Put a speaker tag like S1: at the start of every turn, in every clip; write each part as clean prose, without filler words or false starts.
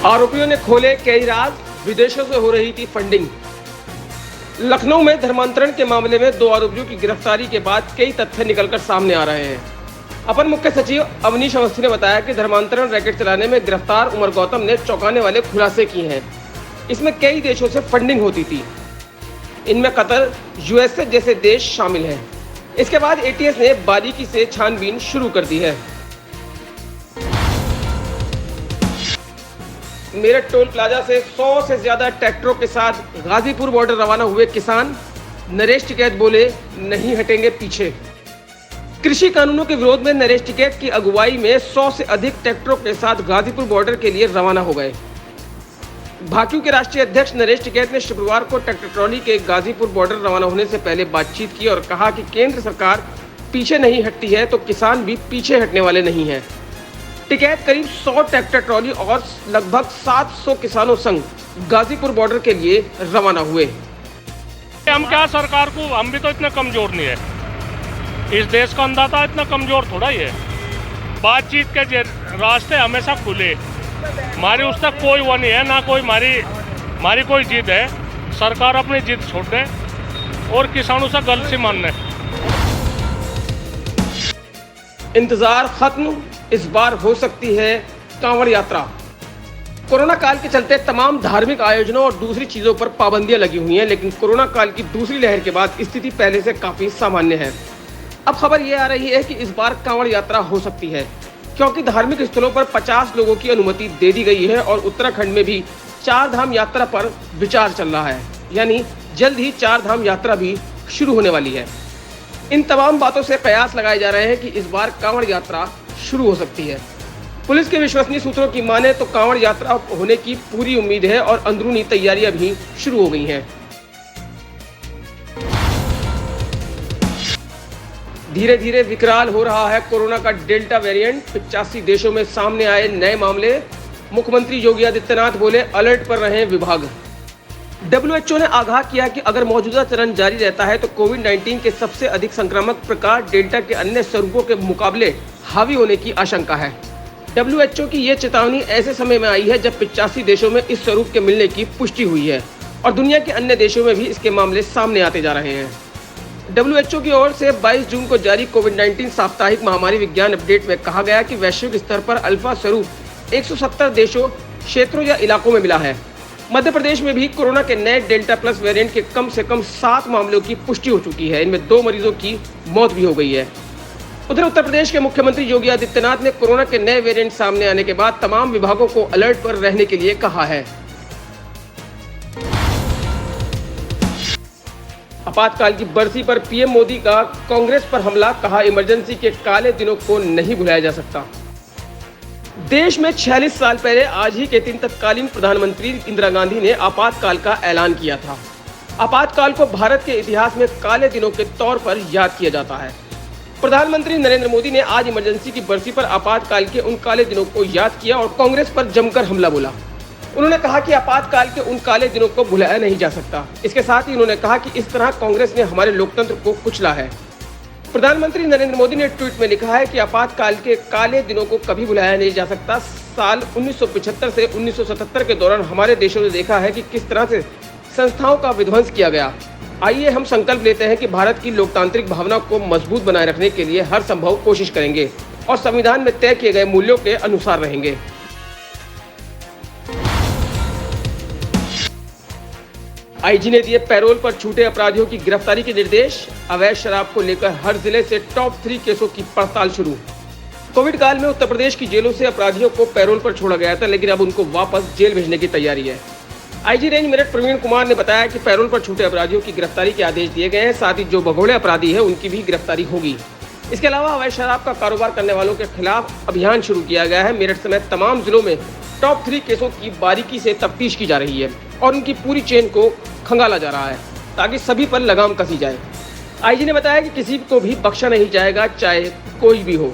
S1: आरोपियों ने खोले कई राज, विदेशों से हो रही थी फंडिंग। लखनऊ में धर्मांतरण के मामले में 2 आरोपियों की गिरफ्तारी के बाद कई तथ्य निकलकर सामने आ रहे हैं। अपर मुख्य सचिव अवनीश अवस्थी ने बताया कि धर्मांतरण रैकेट चलाने में गिरफ्तार उमर गौतम ने चौंकाने वाले खुलासे किए हैं। इसमें कई देशों से फंडिंग होती थी। इनमें कतर, यूएसए जैसे देश शामिल हैं। इसके बाद एटीएस ने बारीकी से छानबीन शुरू कर दी है। मेरठ टोल प्लाजा से 100 से ज्यादा ट्रैक्टरों के साथ गाजीपुर बॉर्डर रवाना हुए किसान। नरेश टिकैत बोले नहीं हटेंगे पीछे। कृषि कानूनों के विरोध में नरेश टिकैत की अगुवाई में 100 से अधिक ट्रैक्टरों के साथ गाजीपुर बॉर्डर के लिए रवाना हो गए। भाकियू के राष्ट्रीय अध्यक्ष नरेश टिकैत ने शुक्रवार को ट्रैक्टर ट्रॉली के गाजीपुर बॉर्डर रवाना होने से पहले बातचीत की और कहा कि केंद्र सरकार पीछे नहीं हटती है तो किसान भी पीछे हटने वाले नहीं हैं। टिकैत करीब 100 ट्रैक्टर ट्रॉली और लगभग 700 किसानों संग गाजीपुर बॉर्डर के लिए रवाना हुए।
S2: हम क्या सरकार को, हम भी तो इतना कमजोर नहीं है। इस देश का अंदाता इतना कमजोर थोड़ा ही है। बातचीत के रास्ते हमेशा खुले। हमारी उस तक कोई वो नहीं है, ना कोई हमारी कोई जिद है। सरकार अपनी जिद छोड़ दे और किसानों से गलती मान ले।
S1: इंतजार खत्म, इस बार हो सकती है कांवड़ यात्रा। कोरोना काल के चलते तमाम धार्मिक आयोजनों और दूसरी चीजों पर पाबंदियां लगी हुई हैं, लेकिन कोरोना काल की दूसरी लहर के बाद स्थिति पहले से काफी सामान्य है। अब खबर ये आ रही है कि इस बार कांवड़ यात्रा हो सकती है, क्योंकि धार्मिक स्थलों पर 50 लोगों की अनुमति दे दी गई है और उत्तराखंड में भी 4 धाम यात्रा पर विचार चल रहा है। यानी जल्द ही 4 धाम यात्रा भी शुरू होने वाली है। इन तमाम बातों से कयास लगाए जा रहे हैं कि इस बार कांवड़ यात्रा शुरू हो सकती है। पुलिस के विश्वसनीय सूत्रों की माने तो कांवड़ यात्रा होने की पूरी उम्मीद है और अंदरूनी तैयारियां भी शुरू हो गई हैं। धीरे धीरे विकराल हो रहा है कोरोना का डेल्टा वेरिएंट। 85 देशों में सामने आए नए मामले। मुख्यमंत्री योगी आदित्यनाथ बोले अलर्ट पर रहे विभाग। WHO ने आगाह किया कि अगर मौजूदा चरण जारी रहता है तो कोविड-19 के सबसे अधिक संक्रामक प्रकार डेल्टा के अन्य स्वरूपों के मुकाबले हावी होने की आशंका है। WHO की यह चेतावनी ऐसे समय में आई है जब 85 देशों में इस स्वरूप के मिलने की पुष्टि हुई है और दुनिया के अन्य देशों में भी इसके मामले सामने आते जा रहे हैं। WHO की ओर से 22 जून को जारी कोविड-19 साप्ताहिक महामारी विज्ञान अपडेट में कहा गया कि वैश्विक स्तर पर अल्फा स्वरूप 170 देशों, क्षेत्रों या इलाकों में मिला है। मध्य प्रदेश में भी कोरोना के नए डेल्टा प्लस वेरिएंट के कम से कम 7 मामलों की पुष्टि हो चुकी है। इनमें 2 मरीजों की मौत भी हो गई है। उधर उत्तर प्रदेश के मुख्यमंत्री योगी आदित्यनाथ ने कोरोना के नए वेरिएंट सामने आने के बाद तमाम विभागों को अलर्ट पर रहने के लिए कहा है। आपातकाल की बरसी पर पीएम मोदी का कांग्रेस पर हमला। कहा इमरजेंसी के काले दिनों को नहीं भुलाया जा सकता। देश में 46 साल पहले आज ही के दिन तत्कालीन प्रधानमंत्री इंदिरा गांधी ने आपातकाल का ऐलान किया था। आपातकाल को भारत के इतिहास में काले दिनों के तौर पर याद किया जाता है। प्रधानमंत्री नरेंद्र मोदी ने आज इमरजेंसी की बरसी पर आपातकाल के उन काले दिनों को याद किया और कांग्रेस पर जमकर हमला बोला। उन्होंने कहा कि आपातकाल के उन काले दिनों को भुलाया नहीं जा सकता। इसके साथ ही उन्होंने कहा कि इस तरह कांग्रेस ने हमारे लोकतंत्र को कुचला है। प्रधानमंत्री नरेंद्र मोदी ने ट्वीट में लिखा है कि आपातकाल के काले दिनों को कभी भुलाया नहीं जा सकता। साल 1975 से 1977 के दौरान हमारे देशों ने देखा है कि किस तरह से संस्थाओं का विध्वंस किया गया। आइए हम संकल्प लेते हैं कि भारत की लोकतांत्रिक भावना को मजबूत बनाए रखने के लिए हर संभव कोशिश करेंगे और संविधान में तय किए गए मूल्यों के अनुसार रहेंगे। आईजी ने दिए पैरोल पर छूटे अपराधियों की गिरफ्तारी के निर्देश। अवैध शराब को लेकर हर जिले से टॉप 3 केसों की पड़ताल शुरू। कोविड काल में उत्तर प्रदेश की जेलों से अपराधियों को पैरोल पर छोड़ा गया था, लेकिन अब उनको वापस जेल भेजने की तैयारी है। आईजी रेंज मेरठ प्रवीण कुमार ने बताया कि पैरोल पर छूटे अपराधियों की गिरफ्तारी के आदेश दिए गए हैं। साथ ही जो भगोड़े अपराधी है उनकी भी गिरफ्तारी होगी। इसके अलावा अवैध शराब का कारोबार करने वालों के खिलाफ अभियान शुरू किया गया है। मेरठ समेत तमाम जिलों में टॉप 3 केसों की बारीकी से तफ्तीश की जा रही है और उनकी पूरी चेन को खंगाला जा रहा है ताकि सभी पर लगाम कसी जाए। आईजी ने बताया कि किसी को भी बख्शा नहीं जाएगा, चाहे कोई भी हो।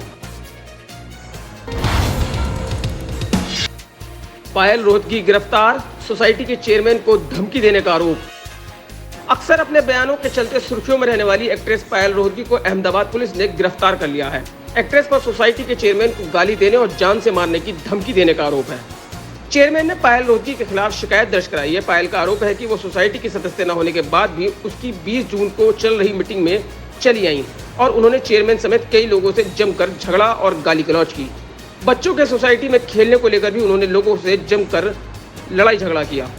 S1: पायल रोहतगी गिरफ्तार। सोसाइटी के चेयरमैन को धमकी देने का आरोप। अक्सर अपने बयानों के चलते सुर्खियों में रहने वाली एक्ट्रेस पायल रोहतगी को अहमदाबाद पुलिस ने गिरफ्तार कर लिया है। एक्ट्रेस पर सोसाइटी के चेयरमैन को गाली देने और जान से मारने की धमकी देने का आरोप है। चेयरमैन ने पायल रोहतगी के खिलाफ शिकायत दर्ज कराई है। पायल का आरोप है कि वो सोसाइटी की सदस्य न होने के बाद भी उसकी 20 जून को चल रही मीटिंग में चली आई और उन्होंने चेयरमैन समेत कई लोगों से जमकर झगड़ा और गाली गलौज की। बच्चों के सोसाइटी में खेलने को लेकर भी उन्होंने लोगों से जमकर लड़ाई झगड़ा किया।